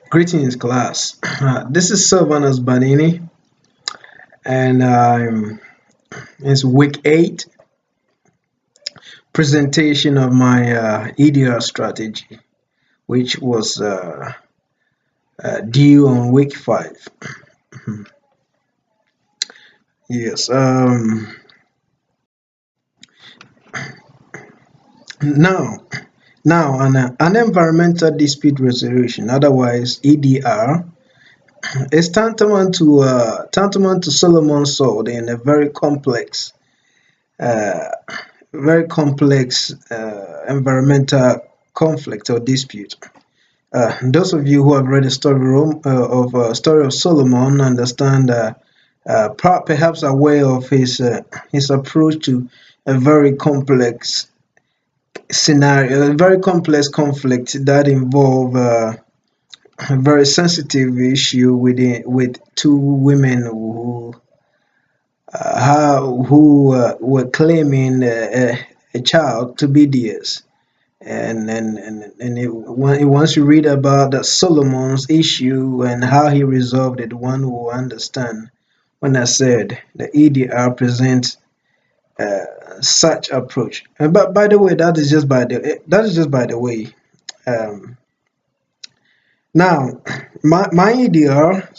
Greetings, class. This is Sylvanus Banini, and it's week 8 presentation of my EDR strategy, which was due on week 5. Yes. Now, an environmental dispute resolution, otherwise EDR, is tantamount to Solomon's sword in a uh, very complex environmental conflict or dispute. Those of you who have read the story of Solomon understand perhaps aware of his approach to a very complex scenario, a very complex conflict that involve a very sensitive issue with two women who were claiming a child to be theirs. Once you read about Solomon's issue and how he resolved it, one will understand when I said the EDR presents such approach. But by the way, that is just by the way. Um, Now, my EDR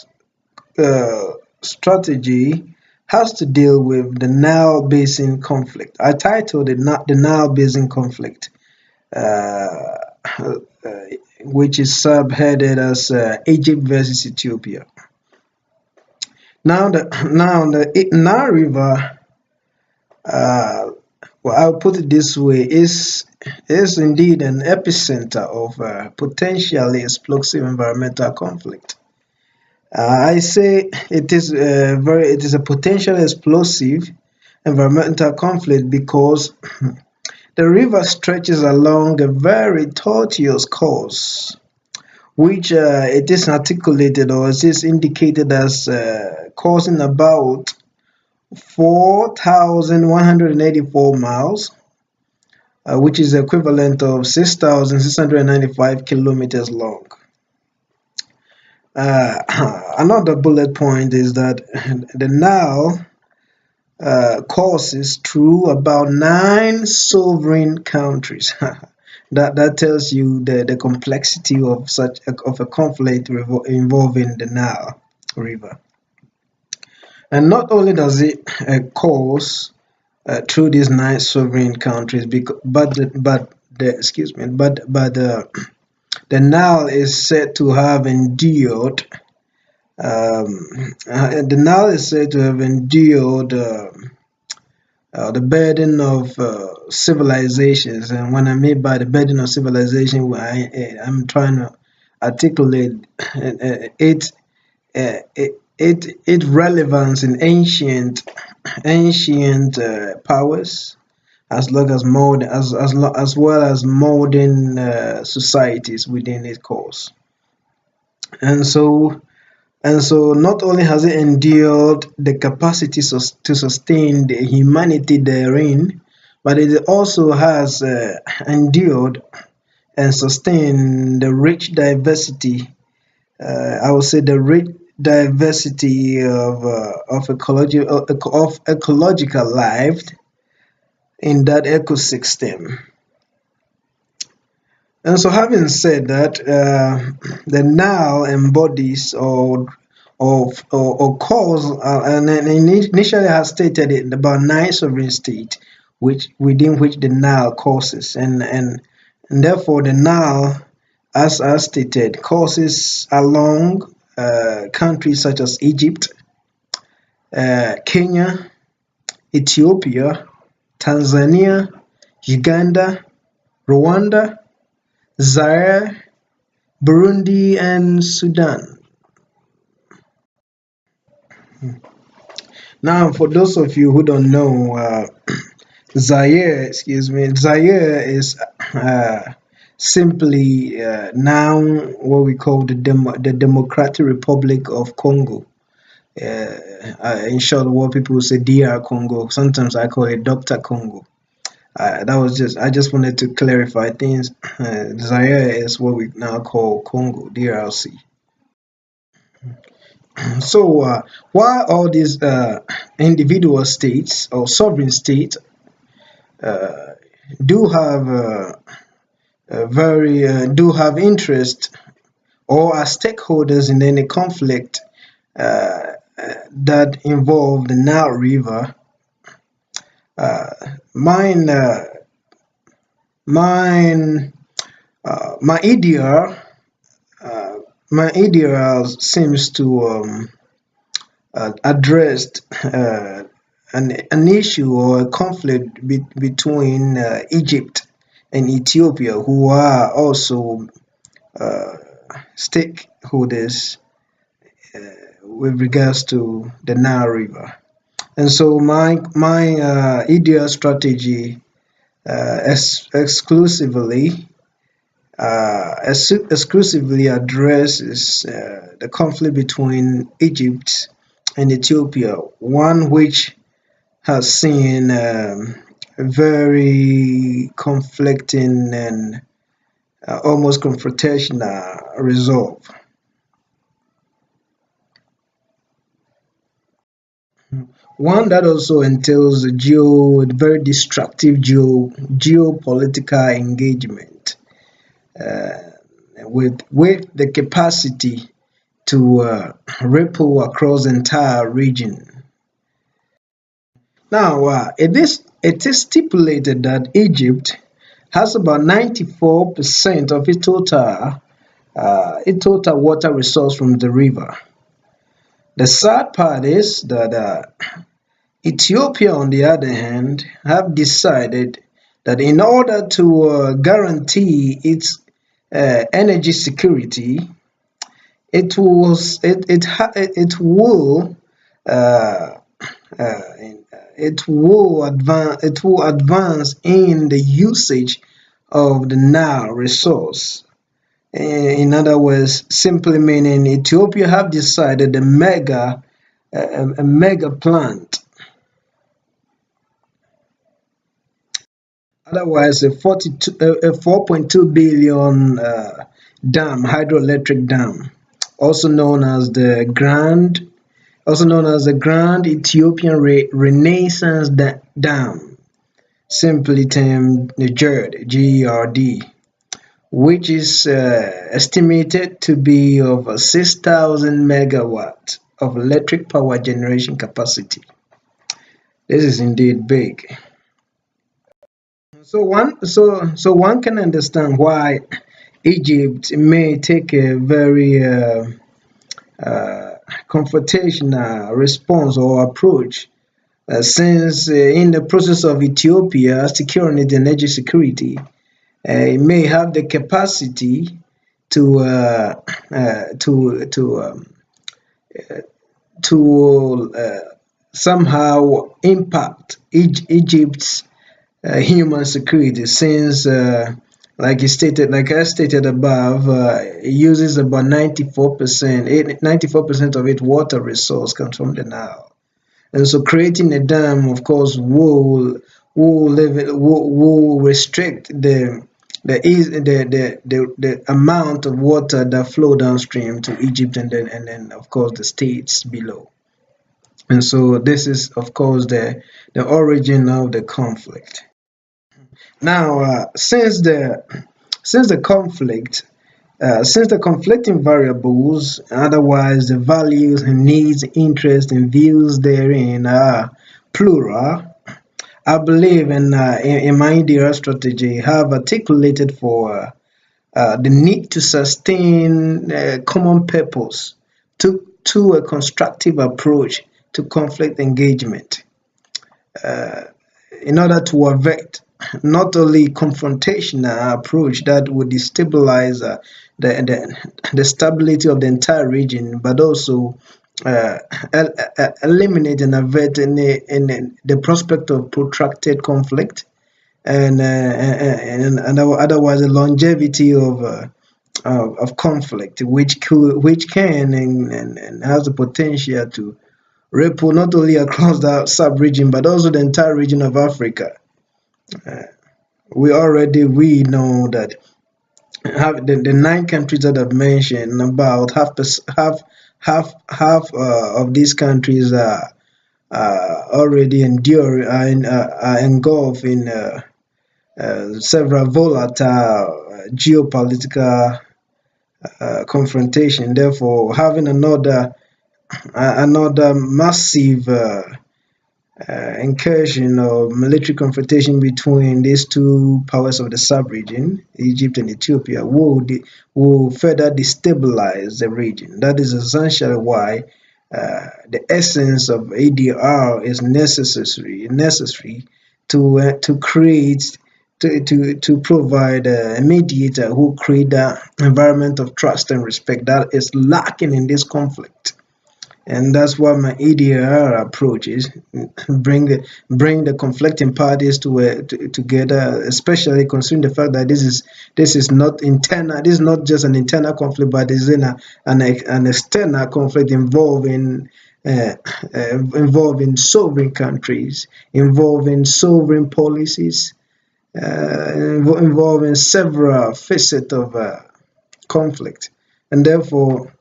strategy has to deal with the Nile Basin conflict. I titled it not the Nile Basin conflict, uh, uh, which is subheaded as Egypt versus Ethiopia. Now the Nile River, uh, well, I'll put it this way, is indeed an epicenter of potentially explosive environmental conflict. I say it is a potentially explosive environmental conflict because the river stretches along a very tortuous course, which it is articulated or it is indicated as causing about 4,184 miles, which is equivalent of 6,695 kilometers long. Another bullet point is that the Nile courses through about 9 sovereign countries. That tells you the complexity of a conflict involving the Nile River. And not only does it course through these 9 sovereign countries, the Nile is said to have endured. The Nile is said to have endured the burden of civilizations, and when I mean by the burden of civilization, I'm trying to articulate it, its relevance in ancient powers, as well as modern societies within its course. And so not only has it endured the capacity to sustain the humanity therein, but it also has endured and sustained the rich diversity. I would say the rich diversity of ecological life in that ecosystem. And so, having said that, the Nile embodies or calls, and initially has stated it about 9 sovereign states, within which the Nile courses, and therefore the Nile, as stated, courses along countries such as Egypt, Kenya, Ethiopia, Tanzania, Uganda, Rwanda, Zaire, Burundi, and Sudan. Now, for those of you who don't know, Zaire is simply now what we call the Democratic Republic of Congo. In short, what people say DR Congo. Sometimes I call it Dr. Congo. I just wanted to clarify things. Zaire is what we now call Congo, DRC. So, while all these individual states or sovereign states uh, do have very do have interest or are stakeholders in any conflict that involve the Nile River, uh, mine, mine, my EDR, uh, my EDR seems to addressed an issue or a conflict between Egypt and Ethiopia, who are also uh, stakeholders with regards to the Nile River. And so my ideal strategy exclusively exclusively addresses the conflict between Egypt and Ethiopia, one which has seen very conflicting and almost confrontational resolve. One that also entails a very destructive geopolitical engagement with the capacity to ripple across the entire region. Now, it is stipulated that Egypt has about 94% of its total water resource from the river. The sad part is that Ethiopia, on the other hand, have decided that in order to guarantee its energy security, it will uh, uh, it will advance in the usage of the Nile resource. In other words, simply meaning Ethiopia have decided a mega plant, otherwise a 4.2 billion hydroelectric dam, also known as the Grand Ethiopian Renaissance Dam, simply termed the GERD, which is estimated to be of 6,000 megawatts of electric power generation capacity. This is indeed big. So one can understand why Egypt may take a very uh, confrontational response or approach, since in the process of Ethiopia securing its energy security, it may have the capacity to somehow impact Egypt's human security, since like I stated above, it uses about 94% of its water resource comes from the Nile. And so creating a dam, of course, will restrict the amount of water that flow downstream to Egypt, and then of course the states below. And so this is of course the origin of the conflict. Now, since the conflict since the conflicting variables, otherwise the values and needs, interests, and views therein are plural, I believe in my ideal strategy have articulated for the need to sustain common purpose to a constructive approach to conflict engagement, in order to avert not only confrontational approach that would destabilize the stability of the entire region, but also uh, eliminate and avert the prospect of protracted conflict, and otherwise the longevity of conflict, which can and has the potential to ripple not only across the sub-region but also the entire region of Africa. We know that have the nine countries that I've mentioned, about half half of these countries are already are engulfed in several volatile geopolitical confrontation. Therefore, having another massive incursion or military confrontation between these two powers of the sub-region, Egypt and Ethiopia, will further destabilize the region. That is essentially why the essence of EDR is necessary to create to provide a mediator who create an environment of trust and respect that is lacking in this conflict. And that's what my EDR approach is: bring the conflicting parties together, especially considering the fact that this is not internal. This is not just an internal conflict, but this is an external conflict involving sovereign countries, involving sovereign policies, involving several facets of conflict, and therefore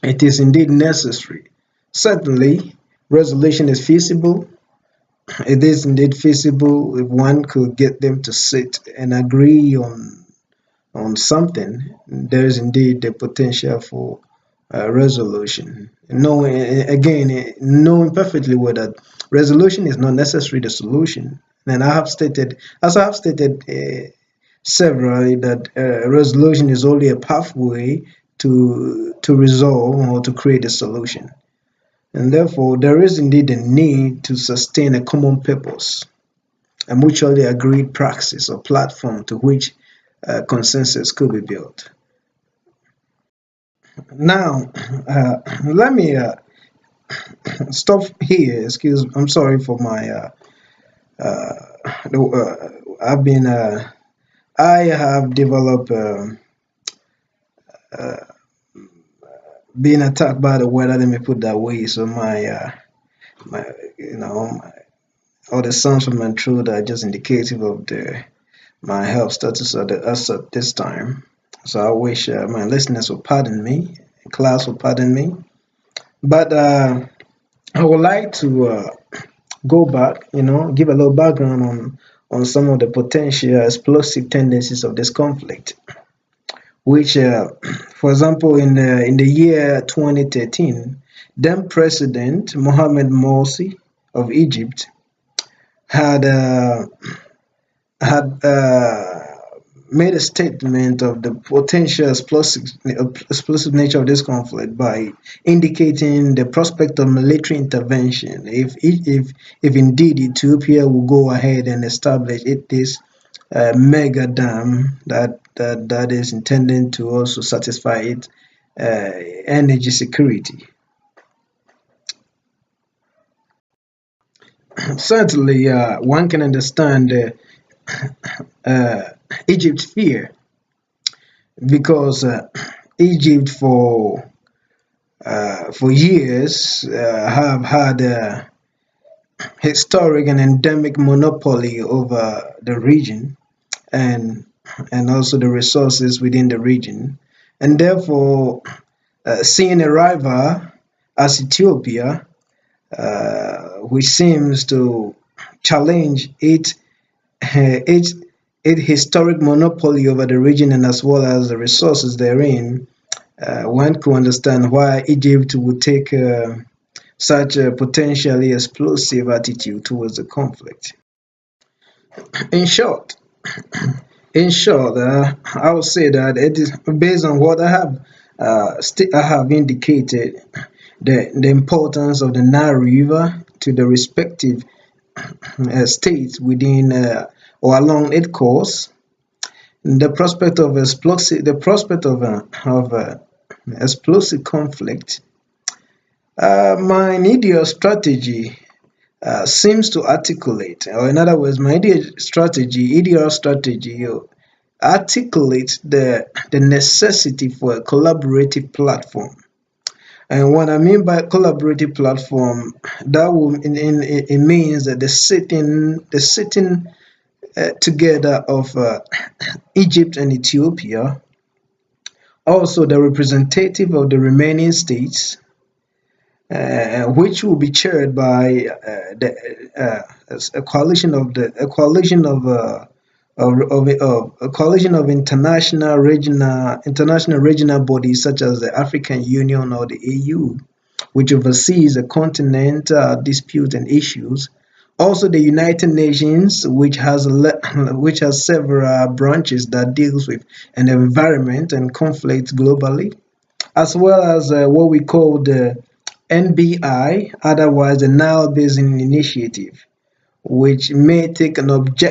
it is indeed necessary. Certainly, resolution is feasible. It is indeed feasible if one could get them to sit and agree on something. There is indeed the potential for resolution. Knowing perfectly well that resolution is not necessarily the solution. And as I have stated severally, that resolution is only a pathway to resolve or to create a solution. And therefore, there is indeed a need to sustain a common purpose, a mutually agreed praxis or platform to which consensus could be built. Now, let me stop here. I'm sorry for my. I've been. I have developed. Being attacked by the weather. Let me put that way. So my all the sounds from my throat are just indicative of my health status at this time. So I wish my listeners will pardon me, class will pardon me. But I would like to go back, give a little background on some of the potential explosive tendencies of this conflict, which, for example, in the year 2013, then President Mohamed Morsi of Egypt had made a statement of the potential explosive nature of this conflict by indicating the prospect of military intervention if indeed Ethiopia will go ahead and establish this mega dam that is intended to also satisfy its energy security. Certainly, one can understand Egypt's fear, because Egypt for years have had a historic and endemic monopoly over the region and also the resources within the region, and therefore seeing a rival as Ethiopia, which seems to challenge its historic monopoly over the region and as well as the resources therein, one could understand why Egypt would take such a potentially explosive attitude towards the conflict. In short, I would say that it is based on what I have indicated, the importance of the Nile River to the respective states within or along its course, the prospect of explosive conflict. My EDR strategy seems to articulate, or in other words, my EDR strategy articulates the necessity for a collaborative platform. And what I mean by collaborative platform, it means that the sitting together of Egypt and Ethiopia, also the representative of the remaining states, which will be chaired by a coalition of a coalition of international regional bodies such as the African Union or the AU, which oversees the continental dispute and issues. Also, the United Nations, which has several branches that deals with an environment and conflict globally, as well as what we call the NBI, otherwise the Nile Basin Initiative, which may take an which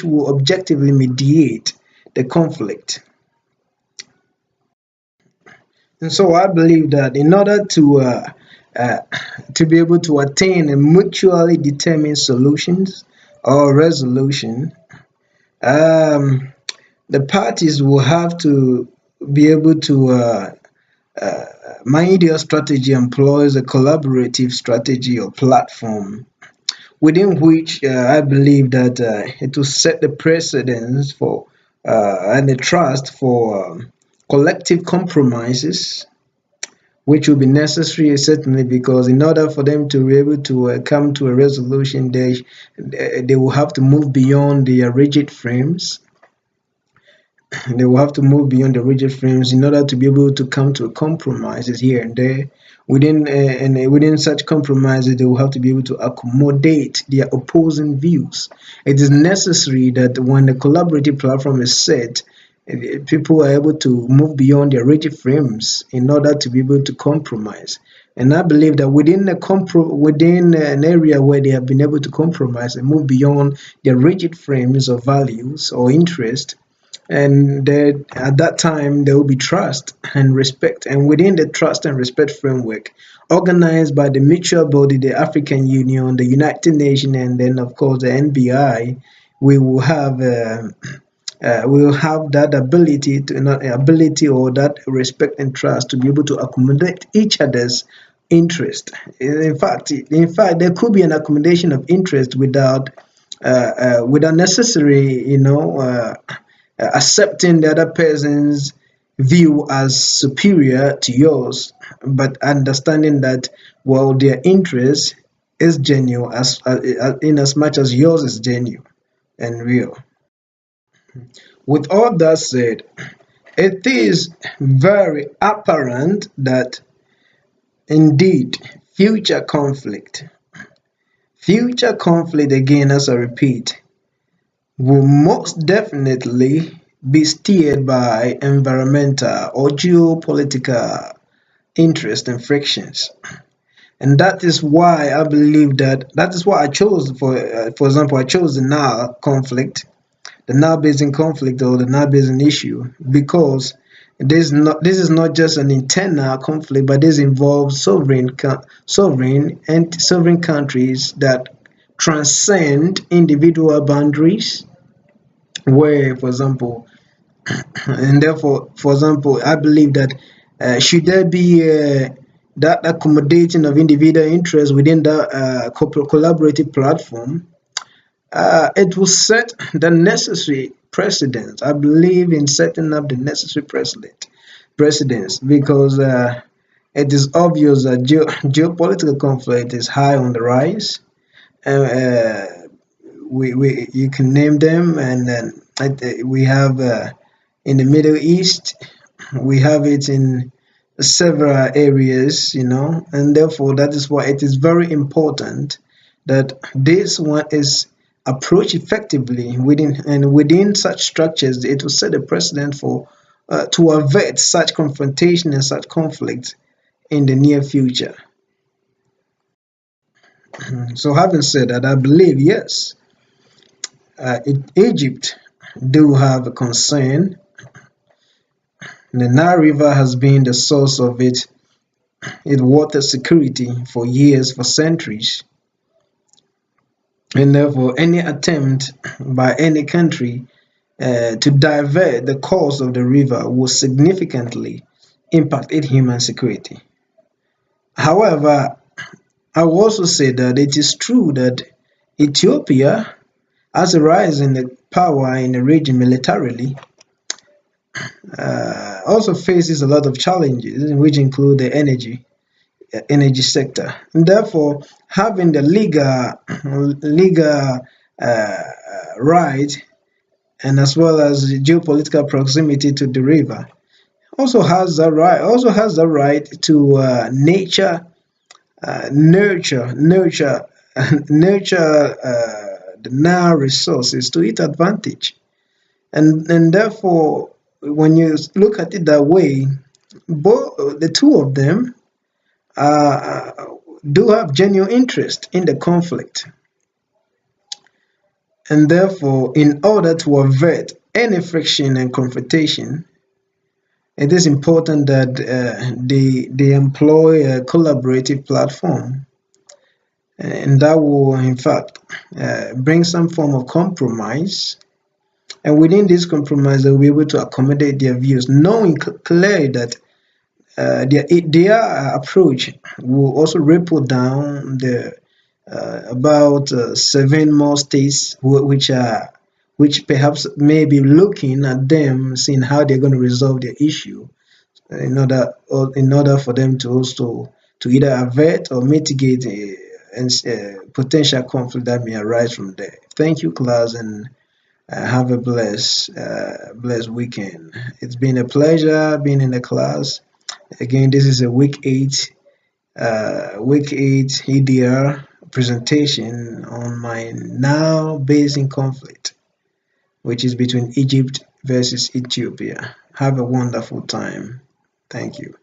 will objectively mediate the conflict. And so I believe that in order to be able to attain a mutually determined solutions or resolution, the parties will have to be able to my ideal strategy employs a collaborative strategy or platform within which I believe that it will set the precedence for and the trust for collective compromises, which will be necessary certainly, because in order for them to be able to come to a resolution, they will have to move beyond the rigid frames. They will have to move beyond the rigid frames in order to be able to come to compromises here and there. Within such compromises, they will have to be able to accommodate their opposing views. It is necessary that when the collaborative platform is set, people are able to move beyond their rigid frames in order to be able to compromise. And I believe that within an area where they have been able to compromise and move beyond their rigid frames of values or interest, and that at that time there will be trust and respect, and within the trust and respect framework organized by the mutual body, the African Union, the United Nations, and then of course the NBI, we will have that ability or that respect and trust to be able to accommodate each other's interest. In fact, there could be an accommodation of interest without necessary, accepting the other person's view as superior to yours, but understanding that, well, their interest is genuine in as much as yours is genuine and real. With all that said, it is very apparent that indeed future conflict again, as I repeat, will most definitely be steered by environmental or geopolitical interest and frictions. And that is why I believe that is why I chose, for example, I chose the Nile conflict, the Nile Basin conflict or the Nile Basin issue, because this is not just an internal conflict, but this involves sovereign countries that transcend individual boundaries, where, for example, and therefore, for example, I believe that should there be that accommodating of individual interests within the collaborative platform, it will set the necessary precedent. I believe in setting up the necessary precedents, because it is obvious that geopolitical conflict is high on the rise. You can name them, and then we have in the Middle East, we have it in several areas, and therefore that is why it is very important that this one is approached effectively within such structures. It will set a precedent for to avert such confrontation and such conflict in the near future. So having said that, I believe yes, Egypt do have a concern. The Nile River has been the source of its water security for years, for centuries. And therefore, any attempt by any country to divert the course of the river will significantly impact its human security. However, I will also say that it is true that Ethiopia has a rise in the power in the region militarily, also faces a lot of challenges, which include the energy sector. And therefore, having the legal right, and as well as geopolitical proximity to the river, also has the right to nurture the Nile resources to its advantage. And therefore, when you look at it that way, both the two of them uh, do have genuine interest in the conflict. And therefore, in order to avert any friction and confrontation, it is important that they employ a collaborative platform, and that will, in fact, bring some form of compromise. And within this compromise, they will be able to accommodate their views, knowing clearly that their approach will also ripple down the about 7 more states which perhaps may be looking at them, seeing how they're going to resolve their issue, in order for them to also to either avert or mitigate a potential conflict that may arise from there. Thank you, class, and have a blessed weekend. It's been a pleasure being in the class. Again, this is a week 8 EDR presentation on my now Basin conflict, which is between Egypt versus Ethiopia. Have a wonderful time. Thank you.